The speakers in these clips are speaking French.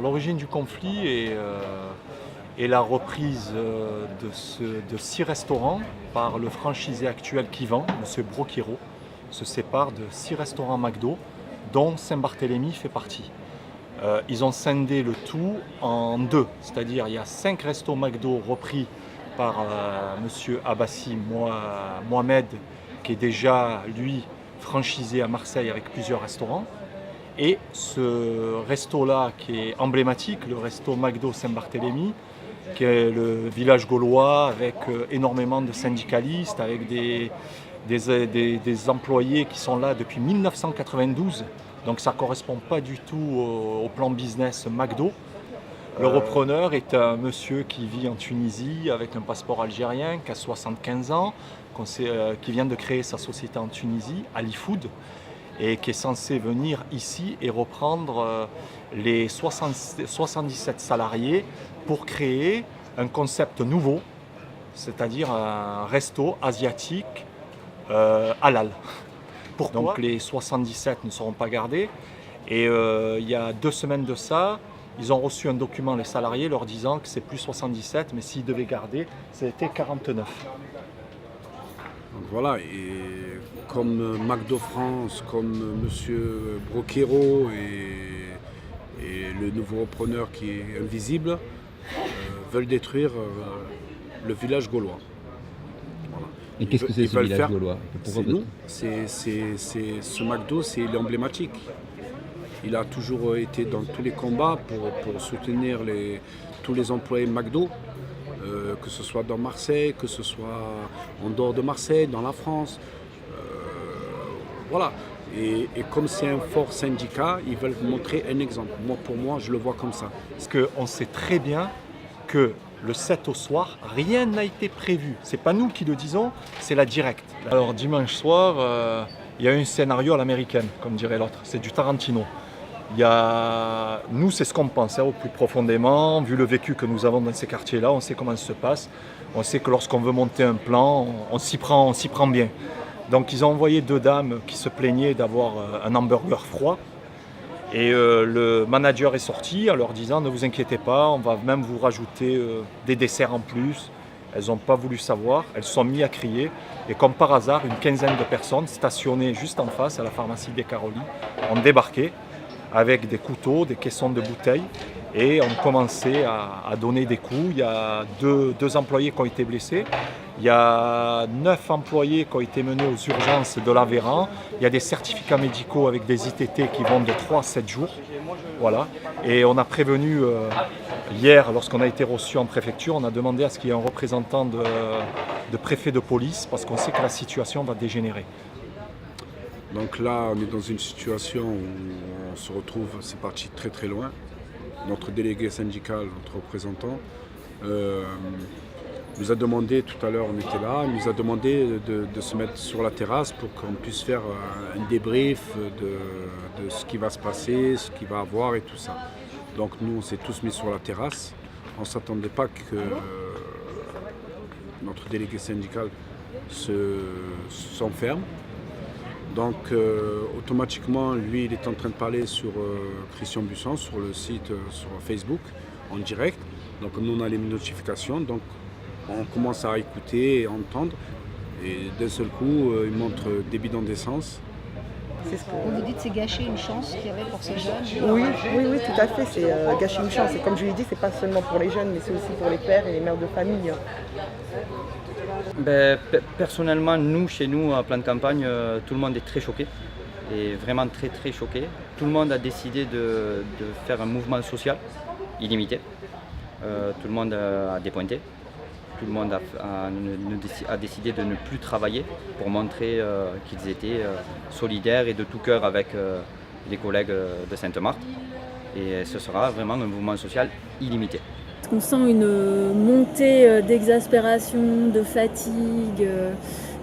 L'origine du conflit est la reprise de 6 restaurants par le franchisé actuel qui vend, M. Broquero, se sépare de 6 restaurants McDo, dont Saint-Barthélemy fait partie. Ils ont scindé le tout en 2, c'est-à-dire il y a 5 restos McDo repris par M. Abbassi Mohamed, qui est déjà, lui, franchisé à Marseille avec plusieurs restaurants. Et ce resto-là qui est emblématique, le resto McDo Saint-Barthélemy, qui est le village gaulois avec énormément de syndicalistes, avec des employés qui sont là depuis 1992. Donc ça ne correspond pas du tout au plan business McDo. Le repreneur est un monsieur qui vit en Tunisie avec un passeport algérien, qui a 75 ans, qui vient de créer sa société en Tunisie, Ali Food, et qui est censé venir ici et reprendre les 77 salariés pour créer un concept nouveau, c'est-à-dire un resto asiatique halal. Pourquoi ? Donc les 77 ne seront pas gardés. Et il y a 2 semaines de ça, ils ont reçu un document, les salariés, leur disant que c'est plus 77, mais s'ils devaient garder, c'était 49. Donc voilà, et comme McDo France, comme M. Broquero et le nouveau repreneur qui est invisible, veulent détruire le village gaulois. Voilà. Et qu'est-ce que c'est ce village gaulois ? C'est nous. Ce McDo, c'est l'emblématique. Il a toujours été dans tous les combats pour soutenir tous les employés McDo, que ce soit dans Marseille, que ce soit en dehors de Marseille, dans la France. Voilà. Et comme c'est un fort syndicat, ils veulent montrer un exemple. Pour moi, je le vois comme ça. Parce qu'on sait très bien que le 7 au soir, rien n'a été prévu. C'est pas nous qui le disons, c'est la directe. Alors dimanche soir, il y a un scénario à l'américaine, comme dirait l'autre. C'est du Tarantino. Nous, c'est ce qu'on pense, au plus profondément. Vu le vécu que nous avons dans ces quartiers-là, on sait comment ça se passe. On sait que lorsqu'on veut monter un plan, on s'y prend bien. Donc ils ont envoyé 2 dames qui se plaignaient d'avoir un hamburger froid. Et le manager est sorti en leur disant « Ne vous inquiétez pas, on va même vous rajouter des desserts en plus ». Elles n'ont pas voulu savoir, elles se sont mis à crier. Et comme par hasard, une quinzaine de personnes stationnées juste en face à la pharmacie des Caroli ont débarqué avec des couteaux, des caissons de bouteilles et ont commencé à donner des coups. Il y a 2 employés qui ont été blessés. Il y a 9 employés qui ont été menés aux urgences de l'Aveyran. Il y a des certificats médicaux avec des ITT qui vont de 3 à 7 jours. Voilà. Et on a prévenu hier, lorsqu'on a été reçu en préfecture, on a demandé à ce qu'il y ait un représentant de préfet de police parce qu'on sait que la situation va dégénérer. Donc là, on est dans une situation où on se retrouve, c'est parti très très loin. Notre délégué syndical, notre représentant, nous a demandé, tout à l'heure on était là, il nous a demandé de se mettre sur la terrasse pour qu'on puisse faire un débrief de ce qui va se passer, ce qu'il va avoir et tout ça. Donc nous on s'est tous mis sur la terrasse, on ne s'attendait pas que notre délégué syndical s'enferme. Donc automatiquement, lui, il est en train de parler sur Christian Busson, sur le site, sur Facebook, en direct. Donc nous, on a les notifications, donc on commence à écouter et à entendre. Et d'un seul coup, il montre des bidons d'essence. Vous vous dites que c'est gâcher une chance qu'il y avait pour ces jeunes ? Oui, tout à fait, c'est gâcher une chance. Et comme je l'ai dit, c'est pas seulement pour les jeunes, mais c'est aussi pour les pères et les mères de famille. Personnellement, chez nous, à plan de campagne, tout le monde est très choqué, et vraiment très très choqué. Tout le monde a décidé de faire un mouvement social illimité. Tout le monde a dépointé. Tout le monde a décidé de ne plus travailler pour montrer qu'ils étaient solidaires et de tout cœur avec les collègues de Sainte-Marthe. Et ce sera vraiment un mouvement social illimité. On sent une montée d'exaspération, de fatigue.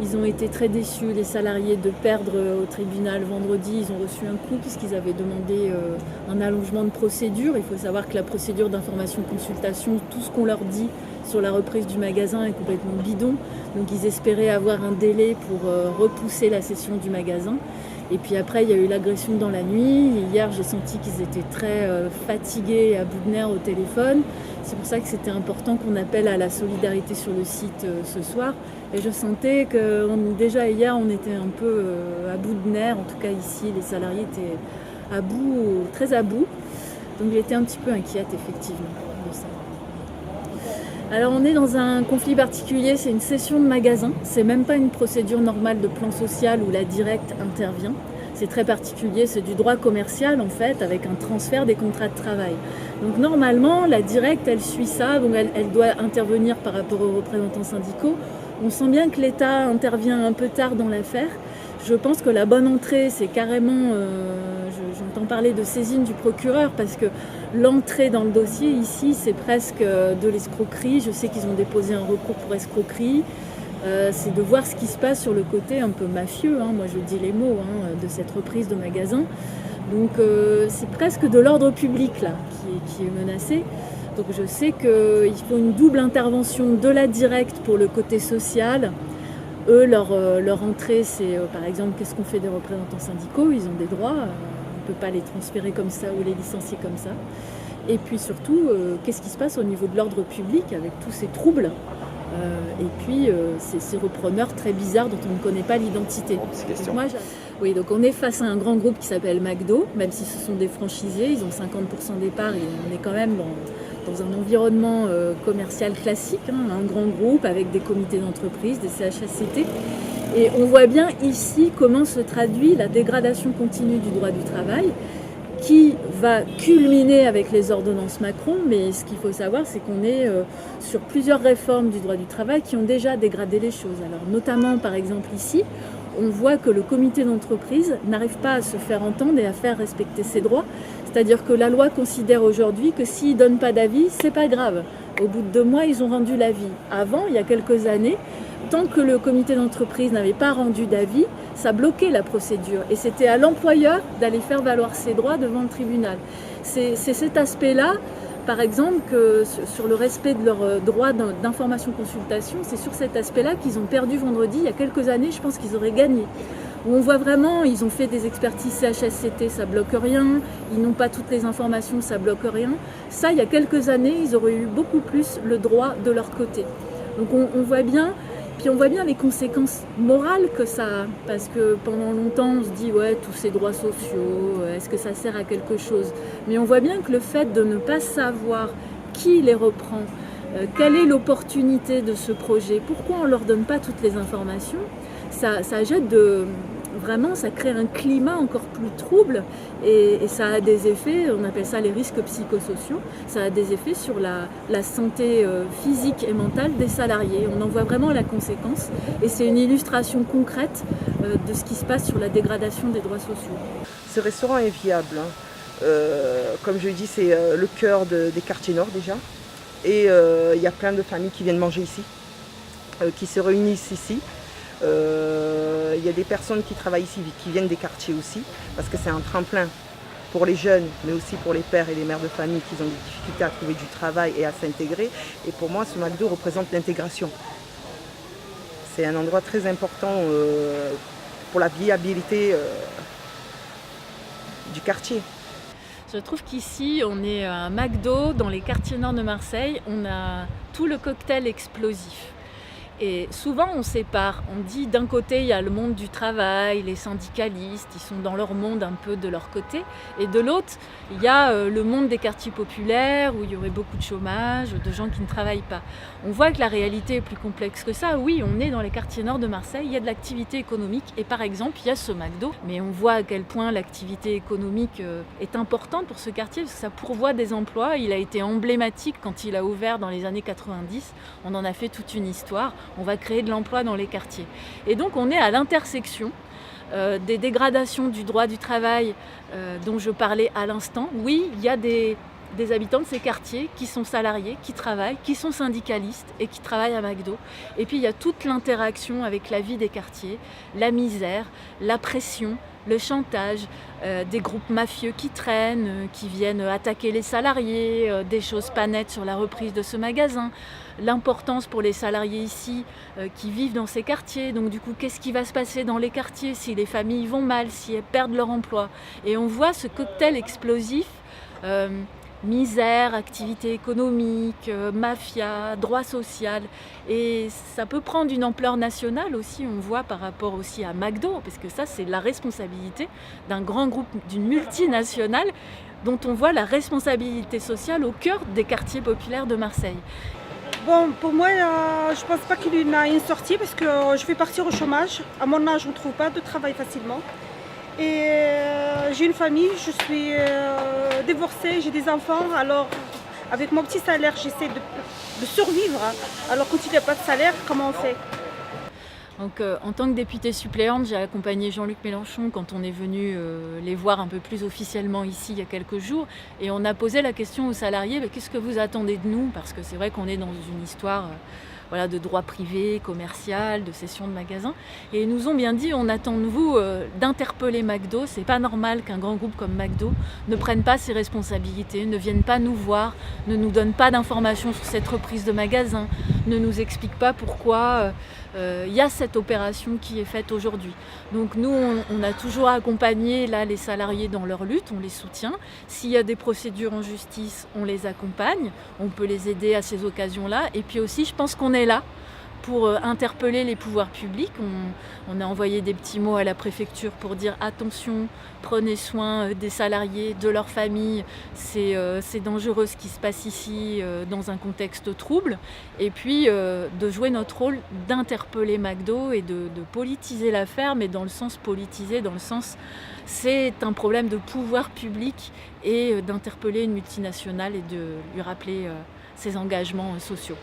Ils ont été très déçus, les salariés, de perdre au tribunal vendredi. Ils ont reçu un coup puisqu'ils avaient demandé un allongement de procédure. Il faut savoir que la procédure d'information-consultation, tout ce qu'on leur dit sur la reprise du magasin est complètement bidon. Donc ils espéraient avoir un délai pour repousser la cession du magasin. Et puis après, il y a eu l'agression dans la nuit. Hier, j'ai senti qu'ils étaient très fatigués et à bout de nerfs au téléphone. C'est pour ça que c'était important qu'on appelle à la solidarité sur le site ce soir. Et je sentais que déjà hier, on était un peu à bout de nerfs. En tout cas, ici, les salariés étaient à bout, très à bout. Donc j'étais un petit peu inquiète, effectivement, de ça. Alors on est dans un conflit particulier, c'est une cession de magasin. C'est même pas une procédure normale de plan social où la directe intervient. C'est très particulier, c'est du droit commercial en fait, avec un transfert des contrats de travail. Donc normalement, la directe, elle suit ça, donc elle doit intervenir par rapport aux représentants syndicaux. On sent bien que l'État intervient un peu tard dans l'affaire. Je pense que la bonne entrée, c'est carrément, j'entends parler de saisine du procureur, parce que l'entrée dans le dossier ici, c'est presque de l'escroquerie. Je sais qu'ils ont déposé un recours pour escroquerie. C'est de voir ce qui se passe sur le côté un peu mafieux, moi je dis les mots, de cette reprise de magasin. Donc c'est presque de l'ordre public là, qui est menacé. Donc je sais qu'il faut une double intervention de la directe pour le côté social. Eux, leur entrée, c'est par exemple, qu'est-ce qu'on fait des représentants syndicaux? Ils ont des droits, on ne peut pas les transférer comme ça ou les licencier comme ça. Et puis surtout, qu'est-ce qui se passe au niveau de l'ordre public avec tous ces troubles? Et puis ces repreneurs très bizarres dont on ne connaît pas l'identité. Oui, donc on est face à un grand groupe qui s'appelle McDo, même si ce sont des franchisés, ils ont 50% des parts et on est quand même dans un environnement commercial classique, un grand groupe avec des comités d'entreprise, des CHSCT. Et on voit bien ici comment se traduit la dégradation continue du droit du travail, qui va culminer avec les ordonnances Macron, mais ce qu'il faut savoir, c'est qu'on est sur plusieurs réformes du droit du travail qui ont déjà dégradé les choses. Alors, notamment, par exemple, ici, on voit que le comité d'entreprise n'arrive pas à se faire entendre et à faire respecter ses droits. C'est-à-dire que la loi considère aujourd'hui que s'ils ne donnent pas d'avis, c'est pas grave. Au bout de 2 mois, ils ont rendu l'avis. Avant, il y a quelques années, tant que le comité d'entreprise n'avait pas rendu d'avis, ça bloquait la procédure. Et c'était à l'employeur d'aller faire valoir ses droits devant le tribunal. C'est cet aspect-là, par exemple, que sur le respect de leurs droits d'information-consultation, c'est sur cet aspect-là qu'ils ont perdu vendredi. Il y a quelques années, je pense qu'ils auraient gagné. Où on voit vraiment, ils ont fait des expertises CHSCT, ça bloque rien. Ils n'ont pas toutes les informations, ça bloque rien. Ça, il y a quelques années, ils auraient eu beaucoup plus le droit de leur côté. Donc on voit bien... Puis on voit bien les conséquences morales que ça a, parce que pendant longtemps on se dit ouais, tous ces droits sociaux, est-ce que ça sert à quelque chose? Mais on voit bien que le fait de ne pas savoir qui les reprend, quelle est l'opportunité de ce projet, pourquoi on ne leur donne pas toutes les informations, ça jette vraiment, ça crée un climat encore plus trouble et ça a des effets, on appelle ça les risques psychosociaux, ça a des effets sur la santé physique et mentale des salariés. On en voit vraiment la conséquence et c'est une illustration concrète de ce qui se passe sur la dégradation des droits sociaux. Ce restaurant est viable. Comme je l'ai dit, c'est le cœur des quartiers nord déjà. Et il y a plein de familles qui viennent manger ici, qui se réunissent ici. Il y a des personnes qui travaillent ici, qui viennent des quartiers aussi, parce que c'est un tremplin pour les jeunes, mais aussi pour les pères et les mères de famille qui ont des difficultés à trouver du travail et à s'intégrer. Et pour moi, ce McDo représente l'intégration. C'est un endroit très important pour la viabilité du quartier. Je trouve qu'ici, on est à un McDo dans les quartiers nord de Marseille. On a tout le cocktail explosif. Et souvent on sépare, on dit d'un côté il y a le monde du travail, les syndicalistes, ils sont dans leur monde un peu de leur côté, et de l'autre il y a le monde des quartiers populaires où il y aurait beaucoup de chômage, de gens qui ne travaillent pas. On voit que la réalité est plus complexe que ça. Oui, on est dans les quartiers nord de Marseille, il y a de l'activité économique et par exemple il y a ce McDo, mais on voit à quel point l'activité économique est importante pour ce quartier parce que ça pourvoit des emplois. Il a été emblématique quand il a ouvert dans les années 90, on en a fait toute une histoire. On va créer de l'emploi dans les quartiers. Et donc on est à l'intersection des dégradations du droit du travail dont je parlais à l'instant. Oui, il y a des habitants de ces quartiers qui sont salariés, qui travaillent, qui sont syndicalistes et qui travaillent à McDo. Et puis il y a toute l'interaction avec la vie des quartiers, la misère, la pression, le chantage, des groupes mafieux qui traînent, qui viennent attaquer les salariés, des choses pas nettes sur la reprise de ce magasin, l'importance pour les salariés ici qui vivent dans ces quartiers. Donc du coup, qu'est-ce qui va se passer dans les quartiers si les familles vont mal, si elles perdent leur emploi? Et on voit ce cocktail explosif, misère, activité économique, mafia, droit social. Et ça peut prendre une ampleur nationale aussi, on voit par rapport aussi à McDo, parce que ça c'est la responsabilité d'un grand groupe, d'une multinationale, dont on voit la responsabilité sociale au cœur des quartiers populaires de Marseille. Bon, pour moi, je pense pas qu'il y a une sortie parce que je vais partir au chômage. À mon âge, on ne trouve pas de travail facilement. Et j'ai une famille, je suis divorcée, j'ai des enfants. Alors, avec mon petit salaire, j'essaie de survivre. Alors, quand il n'y a pas de salaire, comment on fait? Donc, en tant que députée suppléante, j'ai accompagné Jean-Luc Mélenchon quand on est venu les voir un peu plus officiellement ici il y a quelques jours. Et on a posé la question aux salariés, qu'est-ce que vous attendez de nous? Parce que c'est vrai qu'on est dans une histoire de droit privé, commercial, de cession de magasins. Et ils nous ont bien dit, on attend de vous d'interpeller McDo. C'est pas normal qu'un grand groupe comme McDo ne prenne pas ses responsabilités, ne vienne pas nous voir, ne nous donne pas d'informations sur cette reprise de magasin, ne nous explique pas pourquoi y a cette opération qui est faite aujourd'hui. Donc nous, on a toujours accompagné là, les salariés dans leur lutte, on les soutient. S'il y a des procédures en justice, on les accompagne, on peut les aider à ces occasions-là. Et puis aussi, je pense qu'on est là pour interpeller les pouvoirs publics. On a envoyé des petits mots à la préfecture pour dire attention, prenez soin des salariés, de leurs familles. C'est dangereux ce qui se passe ici dans un contexte trouble. Et puis de jouer notre rôle d'interpeller McDo et de politiser l'affaire, mais dans le sens politisé, dans le sens c'est un problème de pouvoir public et d'interpeller une multinationale et de lui rappeler ses engagements sociaux.